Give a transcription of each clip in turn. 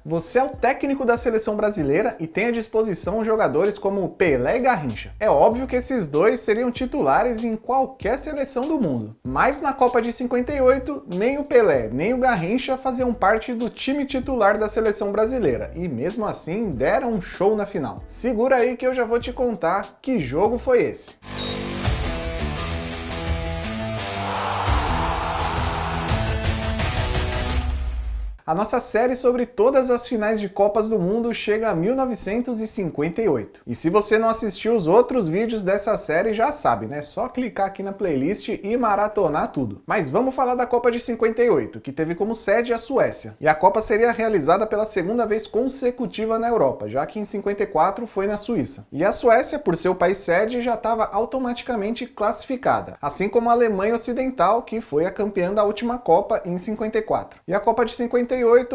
Você é o técnico da seleção brasileira e tem à disposição jogadores como Pelé e Garrincha. É óbvio que esses dois seriam titulares em qualquer seleção do mundo. Mas na Copa de 58, nem o Pelé nem o Garrincha faziam parte do time titular da seleção brasileira e mesmo assim deram um show na final. Segura aí que eu já vou te contar que jogo foi esse. A nossa série sobre todas as finais de Copas do Mundo chega a 1958. E se você não assistiu os outros vídeos dessa série, já sabe, né? Só clicar aqui na playlist e maratonar tudo. Mas vamos falar da Copa de 58, que teve como sede a Suécia. E a Copa seria realizada pela segunda vez consecutiva na Europa, já que em 54 foi na Suíça. E a Suécia, por ser o país sede, já estava automaticamente classificada, assim como a Alemanha Ocidental, que foi a campeã da última Copa em 54. E a Copa de 58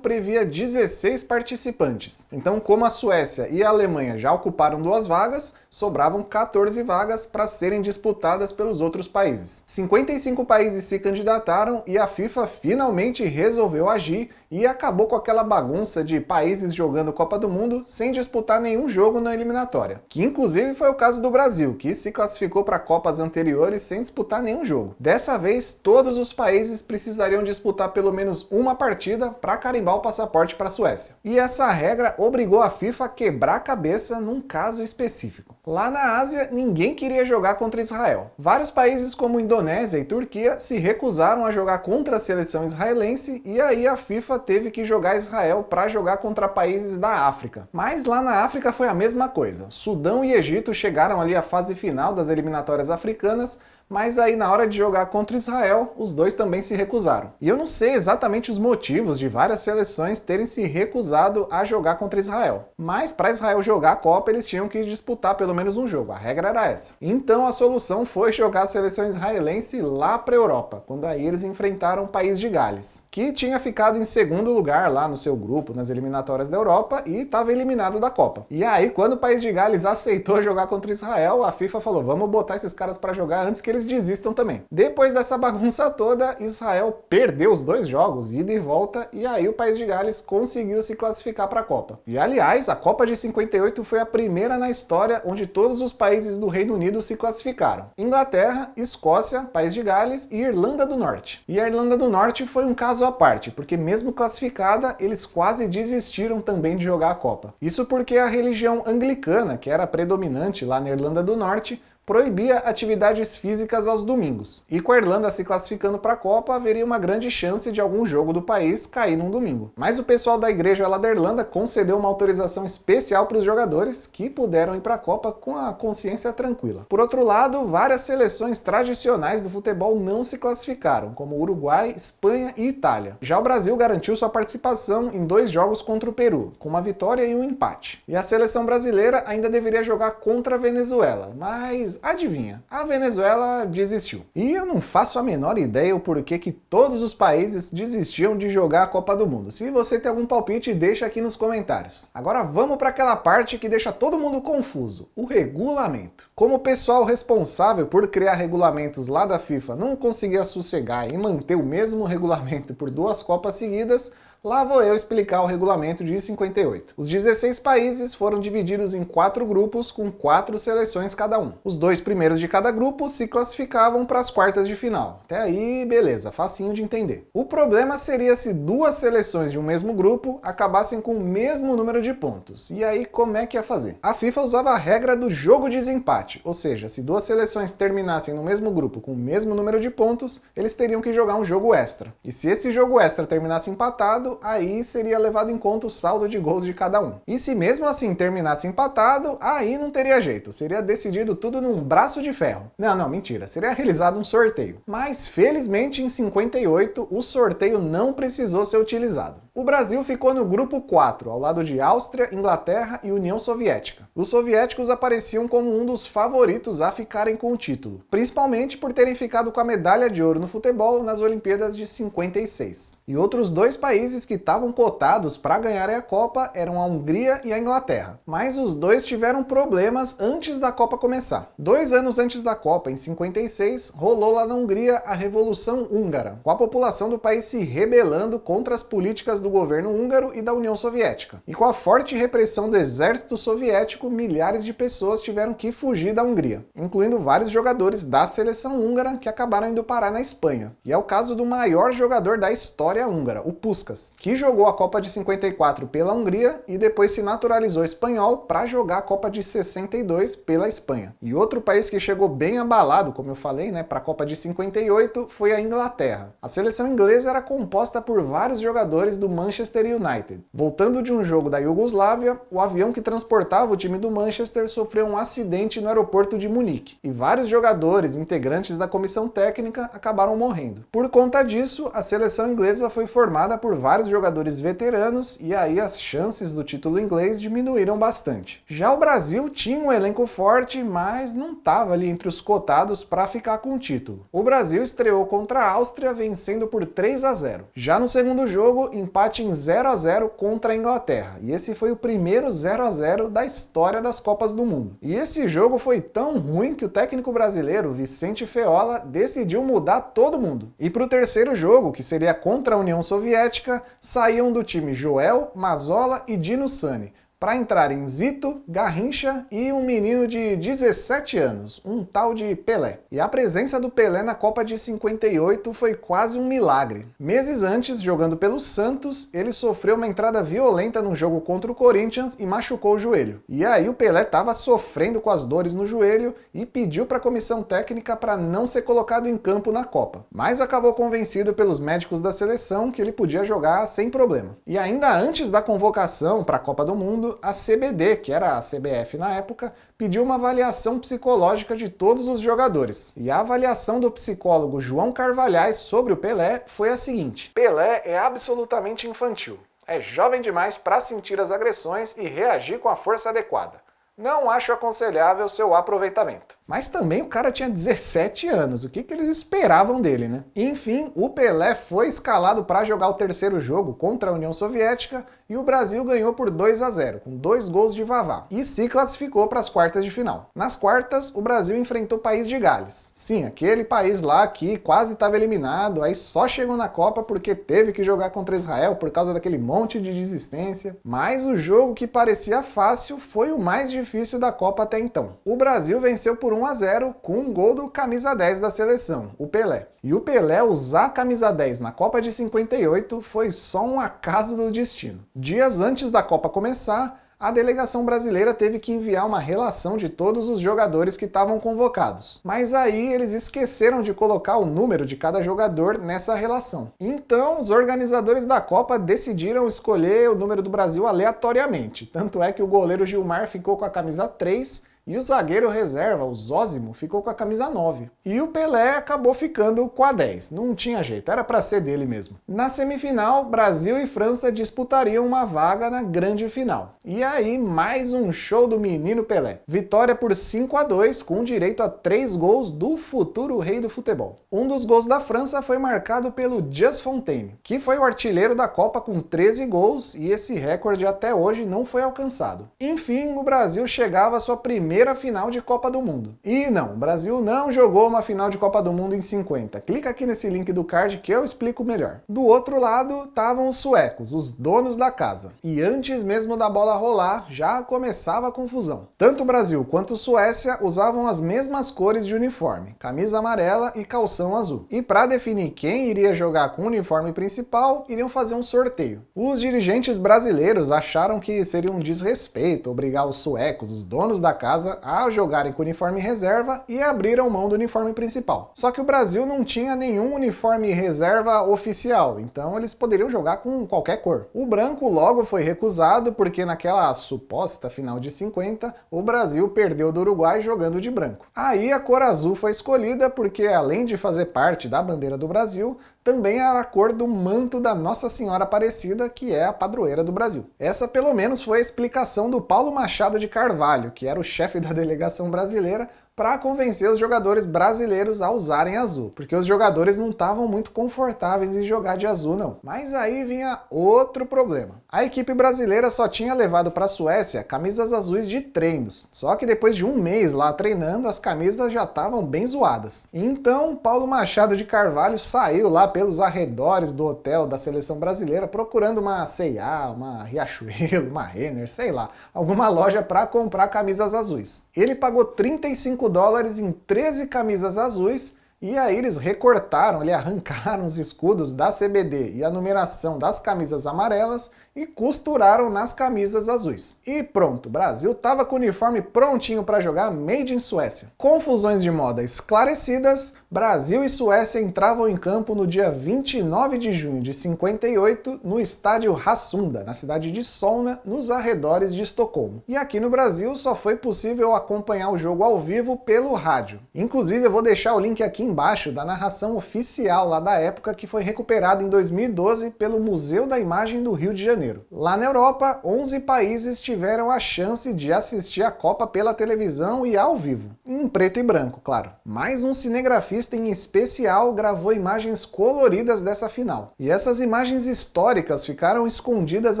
previa 16 participantes. Então, como a Suécia e a Alemanha já ocuparam 2 vagas, sobravam 14 vagas para serem disputadas pelos outros países. 55 países se candidataram e a FIFA finalmente resolveu agir e acabou com aquela bagunça de países jogando Copa do Mundo sem disputar nenhum jogo na eliminatória. Que inclusive foi o caso do Brasil, que se classificou para Copas anteriores sem disputar nenhum jogo. Dessa vez, todos os países precisariam disputar pelo menos uma partida para carimbar o passaporte para a Suécia. E essa regra obrigou a FIFA a quebrar a cabeça num caso específico. Lá na Ásia, ninguém queria jogar contra Israel. Vários países como Indonésia e Turquia se recusaram a jogar contra a seleção israelense e aí a FIFA teve que jogar Israel para jogar contra países da África. Mas lá na África foi a mesma coisa. Sudão e Egito chegaram ali à fase final das eliminatórias africanas, mas aí na hora de jogar contra Israel, os dois também se recusaram. E eu não sei exatamente os motivos de várias seleções terem se recusado a jogar contra Israel. Mas para Israel jogar a Copa, eles tinham que disputar pelo menos um jogo. A regra era essa. Então a solução foi jogar a seleção israelense lá para a Europa, quando aí eles enfrentaram o país de Gales, que tinha ficado em segundo lugar lá no seu grupo nas eliminatórias da Europa e estava eliminado da Copa. E aí, quando o país de Gales aceitou jogar contra Israel, a FIFA falou, vamos botar esses caras para jogar antes que eles desistam também. Depois dessa bagunça toda, Israel perdeu os 2 jogos, ida e volta, e aí o país de Gales conseguiu se classificar para a Copa. E aliás, a Copa de 58 foi a primeira na história onde todos os países do Reino Unido se classificaram. Inglaterra, Escócia, País de Gales e Irlanda do Norte. E a Irlanda do Norte foi um caso à parte, porque mesmo classificada, eles quase desistiram também de jogar a Copa. Isso porque a religião anglicana, que era predominante lá na Irlanda do Norte, proibia atividades físicas aos domingos. E com a Irlanda se classificando para a Copa, haveria uma grande chance de algum jogo do país cair num domingo. Mas o pessoal da igreja lá da Irlanda concedeu uma autorização especial para os jogadores que puderam ir para a Copa com a consciência tranquila. Por outro lado, várias seleções tradicionais do futebol não se classificaram, como Uruguai, Espanha e Itália. Já o Brasil garantiu sua participação em 2 jogos contra o Peru, com uma vitória e um empate. E a seleção brasileira ainda deveria jogar contra a Venezuela, mas adivinha, a Venezuela desistiu. E eu não faço a menor ideia o porquê que todos os países desistiam de jogar a Copa do Mundo. Se você tem algum palpite, deixa aqui nos comentários. Agora vamos para aquela parte que deixa todo mundo confuso, o regulamento. Como o pessoal responsável por criar regulamentos lá da FIFA não conseguia sossegar e manter o mesmo regulamento por 2 Copas seguidas, lá vou eu explicar o regulamento de 58. Os 16 países foram divididos em 4 grupos com 4 seleções cada um. Os 2 primeiros de cada grupo se classificavam para as quartas de final. Até aí, beleza, facinho de entender. O problema seria se 2 seleções de um mesmo grupo acabassem com o mesmo número de pontos. E aí, como é que ia fazer? A FIFA usava a regra do jogo de desempate, ou seja, se 2 seleções terminassem no mesmo grupo com o mesmo número de pontos, eles teriam que jogar um jogo extra. E se esse jogo extra terminasse empatado, aí seria levado em conta o saldo de gols de cada um. E se mesmo assim terminasse empatado, aí não teria jeito, seria decidido tudo num braço de ferro. Não, mentira, seria realizado um sorteio. Mas felizmente em 58 o sorteio não precisou ser utilizado. O Brasil ficou no grupo 4, ao lado de Áustria, Inglaterra e União Soviética. Os soviéticos apareciam como um dos favoritos a ficarem com o título, principalmente por terem ficado com a medalha de ouro no futebol nas Olimpíadas de 56. E outros 2 países que estavam cotados para ganharem a Copa eram a Hungria e a Inglaterra. Mas os 2 tiveram problemas antes da Copa começar. 2 anos antes da Copa, em 56, rolou lá na Hungria a Revolução Húngara, com a população do país se rebelando contra as políticas do do governo húngaro e da União Soviética. E com a forte repressão do exército soviético, milhares de pessoas tiveram que fugir da Hungria, incluindo vários jogadores da seleção húngara que acabaram indo parar na Espanha. E é o caso do maior jogador da história húngara, o Puskás, que jogou a Copa de 54 pela Hungria e depois se naturalizou espanhol para jogar a Copa de 62 pela Espanha. E outro país que chegou bem abalado, como eu falei, para a Copa de 58 foi a Inglaterra. A seleção inglesa era composta por vários jogadores do Manchester United. Voltando de um jogo da Iugoslávia, o avião que transportava o time do Manchester sofreu um acidente no aeroporto de Munique e vários jogadores, integrantes da comissão técnica, acabaram morrendo. Por conta disso, a seleção inglesa foi formada por vários jogadores veteranos e aí as chances do título inglês diminuíram bastante. Já o Brasil tinha um elenco forte, mas não estava ali entre os cotados para ficar com o título. O Brasil estreou contra a Áustria vencendo por 3-0. Já no segundo jogo, empate em 0-0 contra a Inglaterra. E esse foi o primeiro 0-0 da história das Copas do Mundo. E esse jogo foi tão ruim que o técnico brasileiro, Vicente Feola, decidiu mudar todo mundo. E para o terceiro jogo, que seria contra a União Soviética, saíam do time Joel, Mazzola e Dino Sani, para entrarem Zito, Garrincha e um menino de 17 anos, um tal de Pelé. E a presença do Pelé na Copa de 58 foi quase um milagre. Meses antes, jogando pelo Santos, ele sofreu uma entrada violenta num jogo contra o Corinthians e machucou o joelho. E aí o Pelé estava sofrendo com as dores no joelho e pediu para a comissão técnica para não ser colocado em campo na Copa. Mas acabou convencido pelos médicos da seleção que ele podia jogar sem problema. E ainda antes da convocação para a Copa do Mundo, a CBD, que era a CBF na época, pediu uma avaliação psicológica de todos os jogadores. E a avaliação do psicólogo João Carvalhais sobre o Pelé foi a seguinte: Pelé é absolutamente infantil. É jovem demais para sentir as agressões e reagir com a força adequada. Não acho aconselhável seu aproveitamento. Mas também o cara tinha 17 anos, o que eles esperavam dele, né? Enfim, o Pelé foi escalado para jogar o terceiro jogo contra a União Soviética e o Brasil ganhou por 2-0, com 2 gols de Vavá, e se classificou para as quartas de final. Nas quartas, o Brasil enfrentou o país de Gales. Sim, aquele país lá que quase estava eliminado, aí só chegou na Copa porque teve que jogar contra Israel por causa daquele monte de desistência. Mas o jogo que parecia fácil foi o mais difícil da Copa até então. O Brasil venceu por 1-0 com um gol do camisa 10 da seleção, o Pelé. E o Pelé usar a camisa 10 na Copa de 58 foi só um acaso do destino. Dias antes da Copa começar, a delegação brasileira teve que enviar uma relação de todos os jogadores que estavam convocados. Mas aí eles esqueceram de colocar o número de cada jogador nessa relação. Então, os organizadores da Copa decidiram escolher o número do Brasil aleatoriamente. Tanto é que o goleiro Gilmar ficou com a camisa 3 e o zagueiro reserva, o Zósimo, ficou com a camisa 9. E o Pelé acabou ficando com a 10. Não tinha jeito, era para ser dele mesmo. Na semifinal, Brasil e França disputariam uma vaga na grande final. E aí, mais um show do menino Pelé. Vitória por 5-2, com direito a 3 gols do futuro rei do futebol. Um dos gols da França foi marcado pelo Just Fontaine, que foi o artilheiro da Copa com 13 gols, e esse recorde até hoje não foi alcançado. Enfim, o Brasil chegava à sua primeira final de Copa do Mundo. E não, o Brasil não jogou uma final de Copa do Mundo em 50. Clica aqui nesse link do card que eu explico melhor. Do outro lado estavam os suecos, os donos da casa. E antes mesmo da bola rolar, já começava a confusão. Tanto o Brasil quanto a Suécia usavam as mesmas cores de uniforme, camisa amarela e calção azul. E para definir quem iria jogar com o uniforme principal, iriam fazer um sorteio. Os dirigentes brasileiros acharam que seria um desrespeito obrigar os suecos, os donos da casa, a jogarem com o uniforme reserva e abriram mão do uniforme principal. Só que o Brasil não tinha nenhum uniforme reserva oficial, então eles poderiam jogar com qualquer cor. O branco logo foi recusado porque naquela suposta final de 50, o Brasil perdeu do Uruguai jogando de branco. Aí a cor azul foi escolhida porque, além de fazer parte da bandeira do Brasil, também era a cor do manto da Nossa Senhora Aparecida, que é a padroeira do Brasil. Essa, pelo menos, foi a explicação do Paulo Machado de Carvalho, que era o chefe da delegação brasileira, para convencer os jogadores brasileiros a usarem azul, porque os jogadores não estavam muito confortáveis em jogar de azul não. Mas aí vinha outro problema. A equipe brasileira só tinha levado para a Suécia camisas azuis de treinos, só que depois de um mês lá treinando, as camisas já estavam bem zoadas. Então, Paulo Machado de Carvalho saiu lá pelos arredores do hotel da seleção brasileira procurando uma C&A, uma Riachuelo, uma Renner, sei lá, alguma loja para comprar camisas azuis. Ele pagou $35 em 13 camisas azuis e aí eles recortaram, arrancaram os escudos da CBD e a numeração das camisas amarelas e costuraram nas camisas azuis. E pronto, o Brasil estava com o uniforme prontinho para jogar Made in Suécia. Confusões de moda esclarecidas, Brasil e Suécia entravam em campo no dia 29 de junho de 58 no estádio Hassunda, na cidade de Solna, nos arredores de Estocolmo. E aqui no Brasil só foi possível acompanhar o jogo ao vivo pelo rádio. Inclusive eu vou deixar o link aqui embaixo da narração oficial lá da época que foi recuperada em 2012 pelo Museu da Imagem do Rio de Janeiro. Lá na Europa, 11 países tiveram a chance de assistir a Copa pela televisão e ao vivo. Em preto e branco, claro. Mas um cinegrafista em especial gravou imagens coloridas dessa final. E essas imagens históricas ficaram escondidas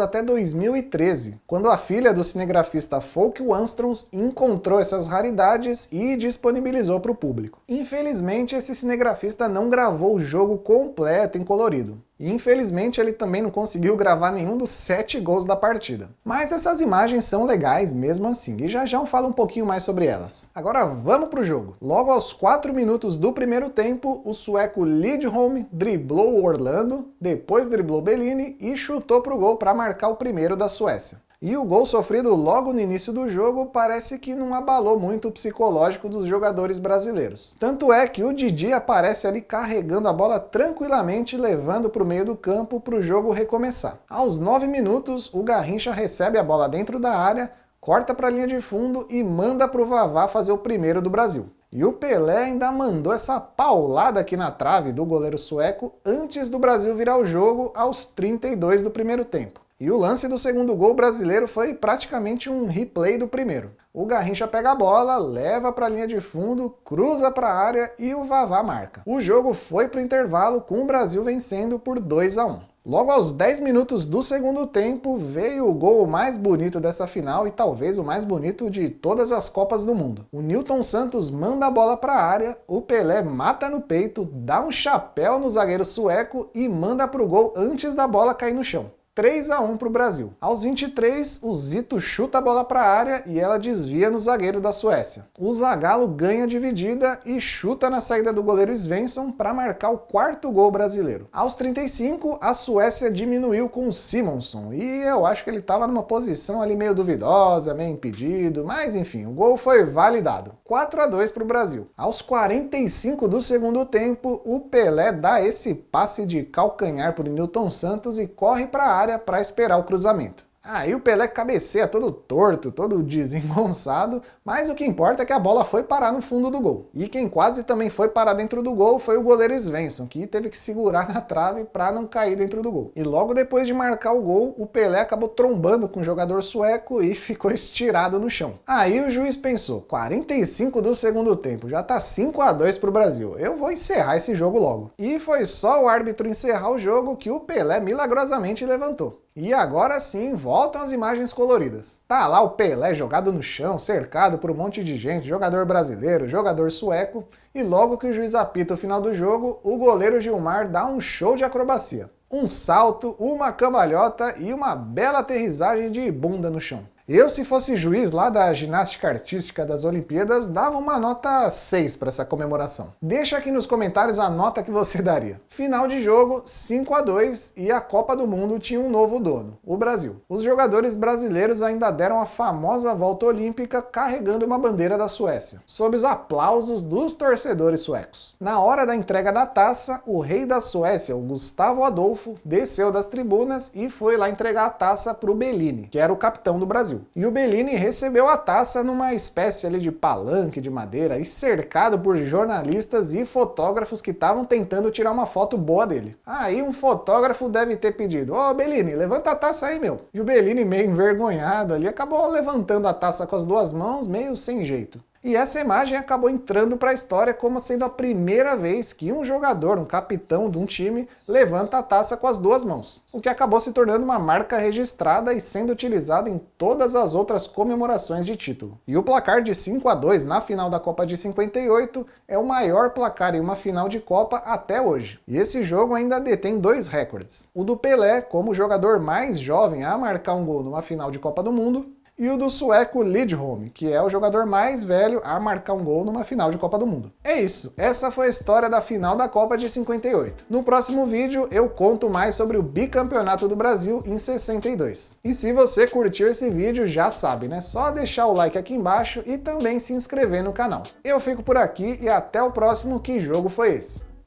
até 2013, quando a filha do cinegrafista Folke Wanström encontrou essas raridades e disponibilizou para o público. Infelizmente, esse cinegrafista não gravou o jogo completo em colorido. E infelizmente ele também não conseguiu gravar nenhum dos 7 gols da partida. Mas essas imagens são legais mesmo assim, e já eu falo um pouquinho mais sobre elas. Agora vamos pro jogo. Logo aos 4 minutos do primeiro tempo, o sueco Lidholm driblou o Orlando, depois driblou Bellini e chutou pro gol para marcar o primeiro da Suécia. E o gol sofrido logo no início do jogo parece que não abalou muito o psicológico dos jogadores brasileiros. Tanto é que o Didi aparece ali carregando a bola tranquilamente, levando para o meio do campo para o jogo recomeçar. Aos 9 minutos, o Garrincha recebe a bola dentro da área, corta para a linha de fundo e manda para o Vavá fazer o primeiro do Brasil. E o Pelé ainda mandou essa paulada aqui na trave do goleiro sueco antes do Brasil virar o jogo aos 32 do primeiro tempo. E o lance do segundo gol brasileiro foi praticamente um replay do primeiro. O Garrincha pega a bola, leva para a linha de fundo, cruza para a área e o Vavá marca. O jogo foi para o intervalo com o Brasil vencendo por 2-1. Logo aos 10 minutos do segundo tempo veio o gol mais bonito dessa final e talvez o mais bonito de todas as Copas do Mundo. O Nilton Santos manda a bola para a área, o Pelé mata no peito, dá um chapéu no zagueiro sueco e manda para o gol antes da bola cair no chão. 3-1 para o Brasil. Aos 23, o Zito chuta a bola para a área e ela desvia no zagueiro da Suécia. O Zagallo ganha a dividida e chuta na saída do goleiro Svensson para marcar o quarto gol brasileiro. Aos 35, a Suécia diminuiu com o Simonsson e eu acho que ele estava numa posição ali meio duvidosa, meio impedido, mas enfim, o gol foi validado. 4-2 para o Brasil. Aos 45 do segundo tempo, o Pelé dá esse passe de calcanhar para o Nilton Santos e corre para a área para esperar o cruzamento. Aí o Pelé cabeceia todo torto, todo desengonçado, mas o que importa é que a bola foi parar no fundo do gol. E quem quase também foi parar dentro do gol foi o goleiro Svensson, que teve que segurar na trave para não cair dentro do gol. E logo depois de marcar o gol, o Pelé acabou trombando com o jogador sueco e ficou estirado no chão. Aí o juiz pensou, 45 do segundo tempo, já tá 5-2 pro Brasil, eu vou encerrar esse jogo logo. E foi só o árbitro encerrar o jogo que o Pelé milagrosamente levantou. E agora sim, voltam as imagens coloridas. Tá lá o Pelé jogado no chão, cercado por um monte de gente, jogador brasileiro, jogador sueco, e logo que o juiz apita o final do jogo, o goleiro Gilmar dá um show de acrobacia. Um salto, uma cambalhota e uma bela aterrissagem de bunda no chão. Eu, se fosse juiz lá da ginástica artística das Olimpíadas, dava uma nota 6 para essa comemoração. Deixa aqui nos comentários a nota que você daria. Final de jogo, 5-2 e a Copa do Mundo tinha um novo dono, o Brasil. Os jogadores brasileiros ainda deram a famosa volta olímpica carregando uma bandeira da Suécia, sob os aplausos dos torcedores suecos. Na hora da entrega da taça, o rei da Suécia, o Gustavo Adolfo, desceu das tribunas e foi lá entregar a taça para o Bellini, que era o capitão do Brasil. E o Bellini recebeu a taça numa espécie ali de palanque de madeira e cercado por jornalistas e fotógrafos que estavam tentando tirar uma foto boa dele. Aí um fotógrafo deve ter pedido, ô Bellini, levanta a taça aí, meu. E o Bellini, meio envergonhado ali, acabou levantando a taça com as duas mãos, meio sem jeito. E essa imagem acabou entrando para a história como sendo a primeira vez que um jogador, um capitão de um time, levanta a taça com as duas mãos, o que acabou se tornando uma marca registrada e sendo utilizada em todas as outras comemorações de título. E o placar de 5-2 na final da Copa de 58 é o maior placar em uma final de Copa até hoje. E esse jogo ainda detém 2 recordes. O do Pelé, como o jogador mais jovem a marcar um gol numa final de Copa do Mundo, e o do sueco Lidholm, que é o jogador mais velho a marcar um gol numa final de Copa do Mundo. É isso, essa foi a história da final da Copa de 58. No próximo vídeo eu conto mais sobre o bicampeonato do Brasil em 62. E se você curtiu esse vídeo, já sabe, né? Só deixar o like aqui embaixo e também se inscrever no canal. Eu fico por aqui e até o próximo Que Jogo Foi Esse?